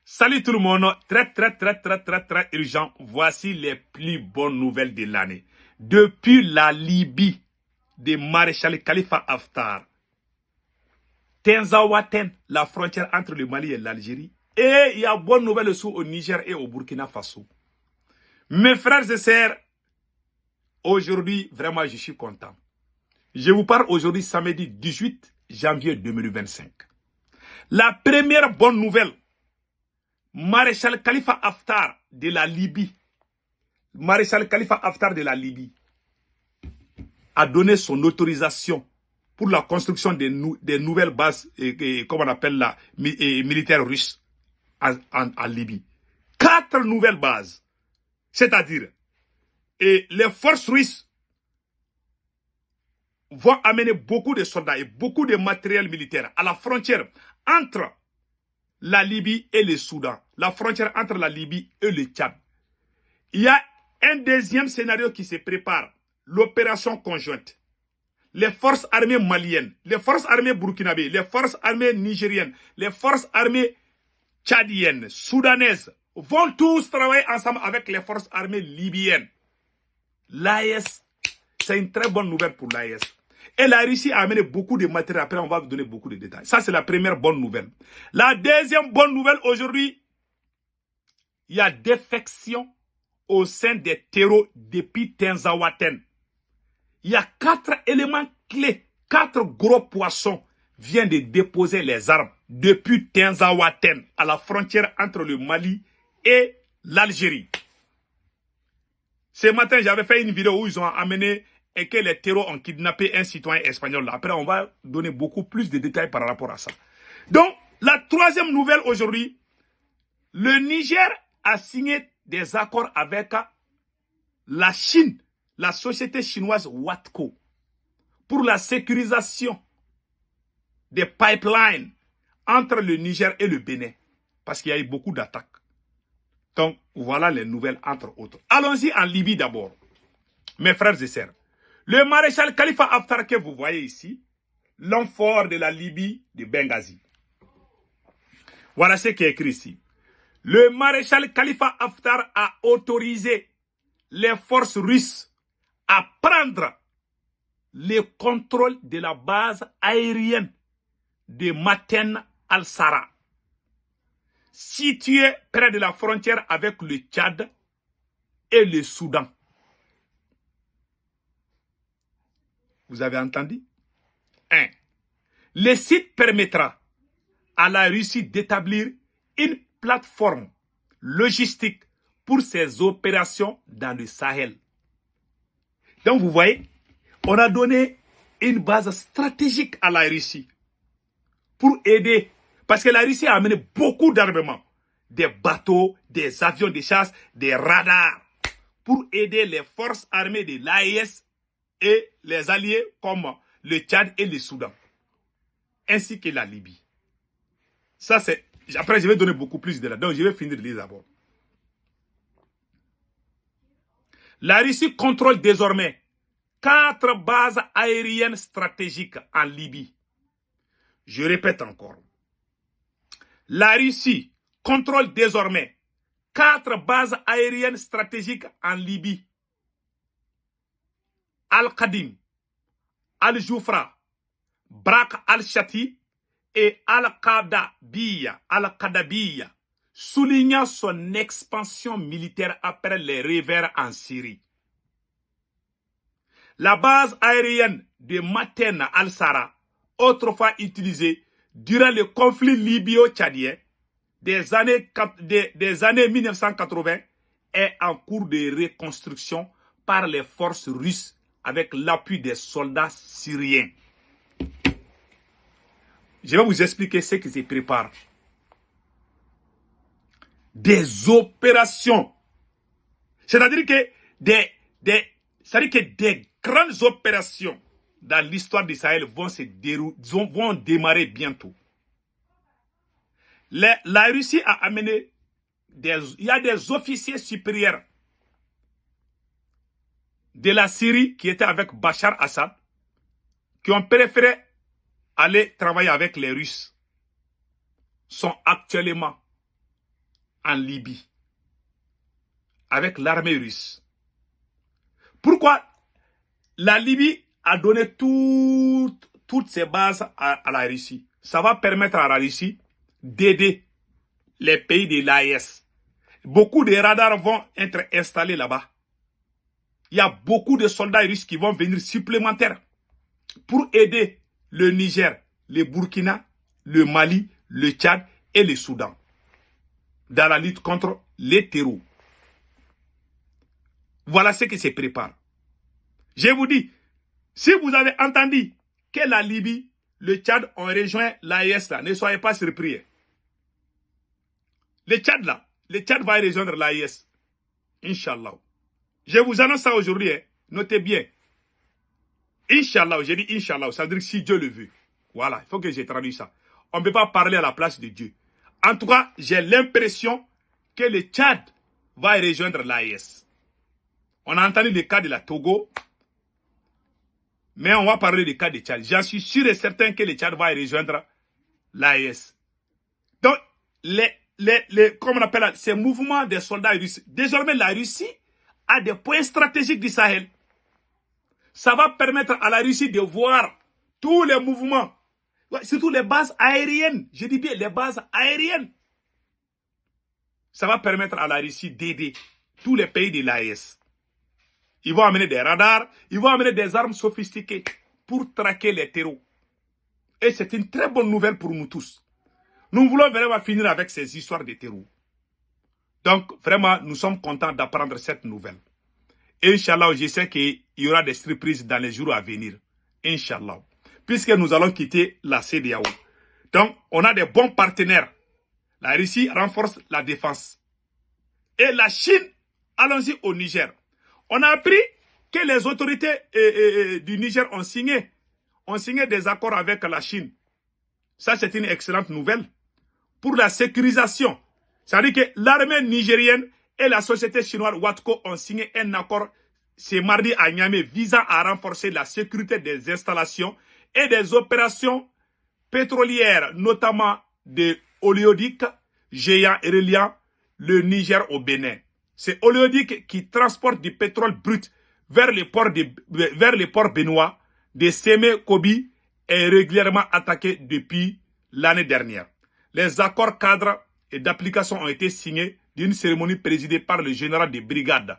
Salut tout le monde, très urgent. Voici les plus bonnes nouvelles de l'année. Depuis la Libye de Maréchal Khalifa Haftar, Tenzawaten, la frontière entre le Mali et l'Algérie, et il y a bonne nouvelle aussi au Niger et au Burkina Faso. Mes frères et sœurs, aujourd'hui, vraiment, je suis content. Je vous parle aujourd'hui, samedi 18 janvier 2025. La première bonne nouvelle, Maréchal Khalifa Haftar de la Libye, a donné son autorisation pour la construction des nouvelles bases, comme on appelle la militaires russes en Libye. 4 nouvelles bases. C'est-à-dire, les forces russes vont amener beaucoup de soldats et beaucoup de matériel militaire à la frontière entre la Libye et le Soudan, la frontière entre la Libye et le Tchad. Il y a un deuxième scénario qui se prépare, l'opération conjointe. Les forces armées maliennes, les forces armées burkinabées, les forces armées nigériennes, les forces armées tchadiennes, soudanaises, vont tous travailler ensemble avec les forces armées libyennes. L'AES, c'est une très bonne nouvelle pour l'AES. Et la Russie a amené beaucoup de matériel. Après, on va vous donner beaucoup de détails. Ça, c'est la première bonne nouvelle. La deuxième bonne nouvelle aujourd'hui, il y a défection au sein des terreaux depuis Tenzawaten. Il y a 4 éléments clés. 4 gros poissons viennent de déposer les armes depuis Tenzawaten, à la frontière entre le Mali et l'Algérie. Ce matin, j'avais fait une vidéo où ils ont amené et que les terroristes ont kidnappé un citoyen espagnol. Après, on va donner beaucoup plus de détails par rapport à ça. Donc, la troisième nouvelle aujourd'hui, le Niger a signé des accords avec la Chine, la société chinoise Watco, pour la sécurisation des pipelines entre le Niger et le Bénin, parce qu'il y a eu beaucoup d'attaques. Donc, voilà les nouvelles entre autres. Allons-y en Libye d'abord. Mes frères et sœurs, le maréchal Khalifa Haftar que vous voyez ici, l'homme fort de la Libye de Benghazi. Voilà ce qui est écrit ici. Le maréchal Khalifa Haftar a autorisé les forces russes à prendre le contrôle de la base aérienne de Maten al-Sara, située près de la frontière avec le Tchad et le Soudan. Vous avez entendu? 1. Le site permettra à la Russie d'établir une plateforme logistique pour ses opérations dans le Sahel. Donc vous voyez, on a donné une base stratégique à la Russie pour aider, parce que la Russie a amené beaucoup d'armements, des bateaux, des avions de chasse, des radars, pour aider les forces armées de l'AES et les alliés comme le Tchad et le Soudan, ainsi que la Libye. Ça c'est, après je vais donner beaucoup plus de là, donc je vais finir de lire d'abord. La Russie contrôle désormais 4 bases aériennes stratégiques en Libye. Je répète encore. La Russie contrôle désormais 4 bases aériennes stratégiques en Libye. Al-Qadim, Al-Joufra, Brak al-Shati et Al-Qadabiya, soulignant son expansion militaire après les revers en Syrie. La base aérienne de Maten al-Sara, autrefois utilisée durant le conflit libyo-tchadien des années 1980, est en cours de reconstruction par les forces russes avec l'appui des soldats syriens. Je vais vous expliquer ce qui se prépare. Des opérations. C'est-à-dire que des grandes opérations dans l'histoire d'Israël vont démarrer bientôt. La Russie a amené il y a des officiers supérieurs de la Syrie qui étaient avec Bachar Assad, qui ont préféré aller travailler avec les Russes, sont actuellement en Libye avec l'armée russe. Pourquoi la Libye a donné toutes ses bases à la Russie? Ça va permettre à la Russie d'aider les pays de l'AES. Beaucoup de radars vont être installés là-bas. Il y a beaucoup de soldats russes qui vont venir supplémentaires pour aider le Niger, le Burkina, le Mali, le Tchad et le Soudan dans la lutte contre les terroristes. Voilà ce qui se prépare. Je vous dis, si vous avez entendu que la Libye, le Tchad ont rejoint l'AES là, ne soyez pas surpris. Le Tchad là, le Tchad va rejoindre l'AES. Inch'Allah. Je vous annonce ça aujourd'hui, hein. Notez bien. Inch'Allah, j'ai dit Inch'Allah, ça veut dire si Dieu le veut. Voilà, il faut que je traduise ça. On ne peut pas parler à la place de Dieu. En tout cas, j'ai l'impression que le Tchad va rejoindre l'AES. On a entendu le cas de la Togo, mais on va parler du cas de Tchad. J'en suis sûr et certain que le Tchad va rejoindre l'AES. Donc, comme on appelle ces mouvements des soldats russes, désormais la Russie a des points stratégiques du Sahel. Ça va permettre à la Russie de voir tous les mouvements, surtout les bases aériennes. Je dis bien les bases aériennes. Ça va permettre à la Russie d'aider tous les pays de l'AES. Ils vont amener des radars, ils vont amener des armes sophistiquées pour traquer les terreaux. Et c'est une très bonne nouvelle pour nous tous. Nous voulons vraiment finir avec ces histoires de terreaux. Donc, vraiment, nous sommes contents d'apprendre cette nouvelle. Inch'Allah, je sais qu'il y aura des surprises dans les jours à venir. Inch'Allah. Puisque nous allons quitter la CEDEAO. Donc, on a des bons partenaires. La Russie renforce la défense. Et la Chine, allons-y au Niger. On a appris que les autorités du Niger ont signé des accords avec la Chine. Ça, c'est une excellente nouvelle. Pour la sécurisation. C'est-à-dire que l'armée nigérienne et la société chinoise Watco ont signé un accord ce mardi à Niamey visant à renforcer la sécurité des installations et des opérations pétrolières, notamment des oléoducs géants et reliant le Niger au Bénin. C'est oléoduc qui transporte du pétrole brut vers les ports béninois de Sémé-Kobi est régulièrement attaqué depuis l'année dernière. Les accords cadres et d'application ont été signés d'une cérémonie présidée par le général de brigade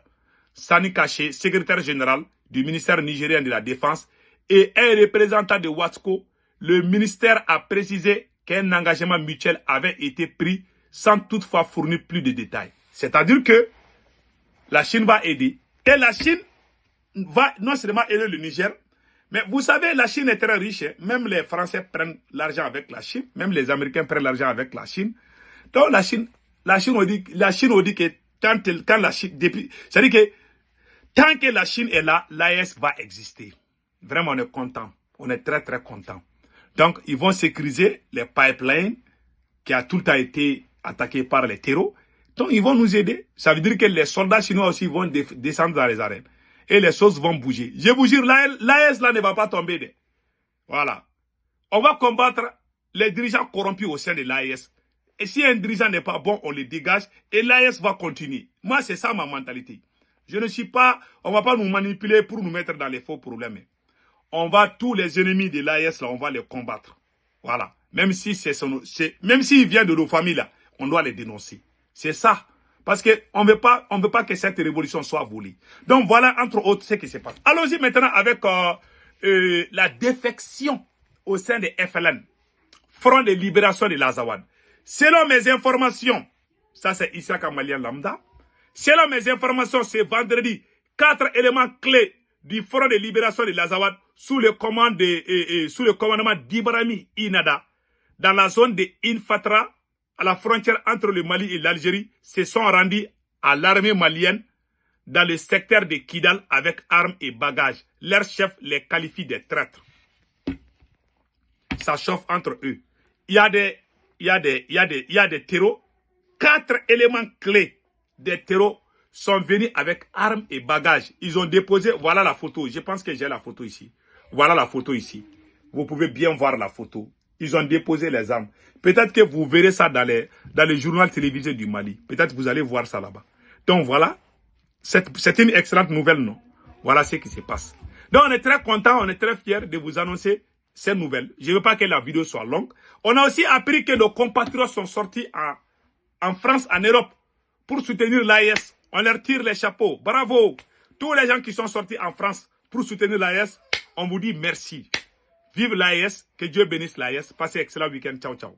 Sani Kaché, secrétaire général du ministère nigérien de la Défense, et un représentant de Watco. Le ministère a précisé qu'un engagement mutuel avait été pris sans toutefois fournir plus de détails. C'est-à-dire que la Chine va aider. Et la Chine va non seulement aider le Niger, mais vous savez, la Chine est très riche. Même les Français prennent l'argent avec la Chine. Même les Américains prennent l'argent avec la Chine. Donc la Chine on dit que quand la Chine, c'est-à-dire que tant que la Chine est là, l'AES va exister. Vraiment, on est content. On est très, très content. Donc, ils vont sécuriser les pipelines qui a tout le temps été attaqués par les terreaux. Donc, ils vont nous aider. Ça veut dire que les soldats chinois aussi vont descendre dans les arènes. Et les choses vont bouger. Je vous jure, l'AES là ne va pas tomber. Voilà. On va combattre les dirigeants corrompus au sein de l'AES. Et si un dirigeant n'est pas bon, on le dégage. Et l'AES va continuer. Moi, c'est ça ma mentalité. Je ne suis pas... On ne va pas nous manipuler pour nous mettre dans les faux problèmes. On va, tous les ennemis de l'AES, là, on va les combattre. Voilà. Même si même s'ils viennent de nos familles, là, on doit les dénoncer. C'est ça. Parce qu'on ne veut pas que cette révolution soit volée. Donc voilà, entre autres, ce qui se passe. Allons-y maintenant avec la défection au sein de FLN, Front de Libération de l'Azawad. Selon mes informations, ça c'est Issa Kamalien Lambda, selon mes informations, c'est vendredi, 4 éléments clés du Front de Libération de l'Azawad sous le commandement d'Ibrahim Inada, dans la zone de Infatra, à la frontière entre le Mali et l'Algérie, se sont rendus à l'armée malienne dans le secteur de Kidal avec armes et bagages. Leur chef les qualifie de traîtres. Ça chauffe entre eux. Il y a des terreaux. 4 éléments clés des terreaux sont venus avec armes et bagages. Ils ont déposé, voilà la photo. Je pense que j'ai la photo ici. Voilà la photo ici. Vous pouvez bien voir la photo. Ils ont déposé les armes. Peut-être que vous verrez ça dans dans le journal télévisé du Mali. Peut-être vous allez voir ça là-bas. Donc voilà, c'est une excellente nouvelle, non? Voilà ce qui se passe. Donc on est très content, on est très fiers de vous annoncer ces nouvelles. Je ne veux pas que la vidéo soit longue. On a aussi appris que nos compatriotes sont sortis en France, en Europe, pour soutenir l'AES. On leur tire les chapeaux. Bravo! Tous les gens qui sont sortis en France pour soutenir l'AES, on vous dit merci. Vive l'AES, que Dieu bénisse l'AES. Passez un excellent week-end. Ciao, ciao.